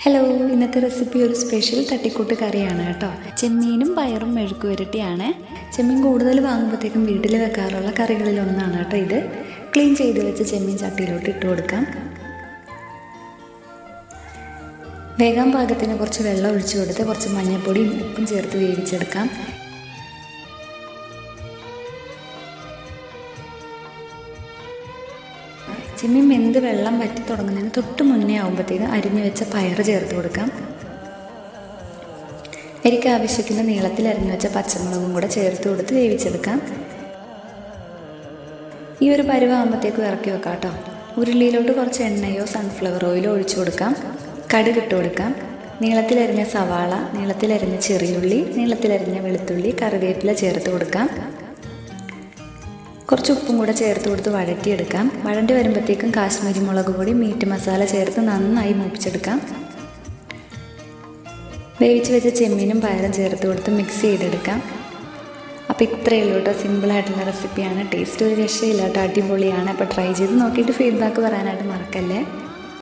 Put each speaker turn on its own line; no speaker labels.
Hello, ഇന്നത്തെ recipe ഒരു special തട്ടിക്കൂട്ട് കറിയാണ് കേട്ടോ. ചെമ്മീനും പയറും മെഴുക്ക് പുരട്ടിയാണ്. ചെമ്മീൻ കൂടുതൽ വാങ്ങുമ്പോഴത്തേക്കും വീട്ടിൽ വെക്കാറുള്ള കറികളിലൊന്നാണ് കേട്ടോ ഇത്. ക്ലീൻ ചെയ്ത് വെച്ച് ചെമ്മീൻ ചട്ടിയിലോട്ട് ഇട്ട് കൊടുക്കാം. വേഗം പാകത്തിന് കുറച്ച് വെള്ളം ഒഴിച്ചു കൊടുത്ത് കുറച്ച് മഞ്ഞൾപ്പൊടിയും ഉപ്പും ചേർത്ത് വേവിച്ചെടുക്കാം. ചെമ്മീൻ വെന്ത് വെള്ളം വറ്റി തുടങ്ങുന്നതിന് തൊട്ട് മുന്നേ ആകുമ്പോഴത്തേക്കും അരിഞ്ഞു വെച്ച പയർ ചേർത്ത് കൊടുക്കാം. എനിക്ക് ആവശ്യത്തിന് നീളത്തിൽ അരിഞ്ഞു വെച്ച പച്ചമുളകും കൂടെ ചേർത്ത് കൊടുത്ത് വേവിച്ചെടുക്കാം. ഈ ഒരു പരുവാകുമ്പോഴത്തേക്കും ഇറക്കി വെക്കാം കേട്ടോ. ഉരുളിയിലോട്ട് കുറച്ച് എണ്ണയോ സൺഫ്ലവർ ഓയിലോ ഒഴിച്ചു കൊടുക്കാം. കടുക് ഇട്ട് കൊടുക്കാം. നീളത്തിലരിഞ്ഞ സവാള, നീളത്തിലരിഞ്ഞ ചെറിയുള്ളി, നീളത്തിലരിഞ്ഞ വെളുത്തുള്ളി, കറിവേപ്പില ചേർത്ത് കൊടുക്കാം. കുറച്ച് ഉപ്പും കൂടെ ചേർത്ത് കൊടുത്ത് വഴറ്റിയെടുക്കാം. വഴണ്ടി വരുമ്പോഴത്തേക്കും കാശ്മീരി മുളക് പൊടി, മീറ്റ് മസാല ചേർത്ത് നന്നായി മൂപ്പിച്ചെടുക്കാം. വേവിച്ച് വെച്ച ചെമ്മീനും പയറും ചേർത്ത് കൊടുത്ത് മിക്സ് ചെയ്തെടുക്കാം. അപ്പോൾ ഇത്രയേ ഉള്ളൂ കേട്ടോ. സിമ്പിളായിട്ടുള്ള റെസിപ്പിയാണ്. ടേസ്റ്റ് ഒരു രക്ഷയില്ല കേട്ടോ, അടിപൊളിയാണ്. അപ്പോൾ ട്രൈ ചെയ്ത് നോക്കിയിട്ട് ഫീഡ്ബാക്ക് പറയാനായിട്ട് മറക്കല്ലേ.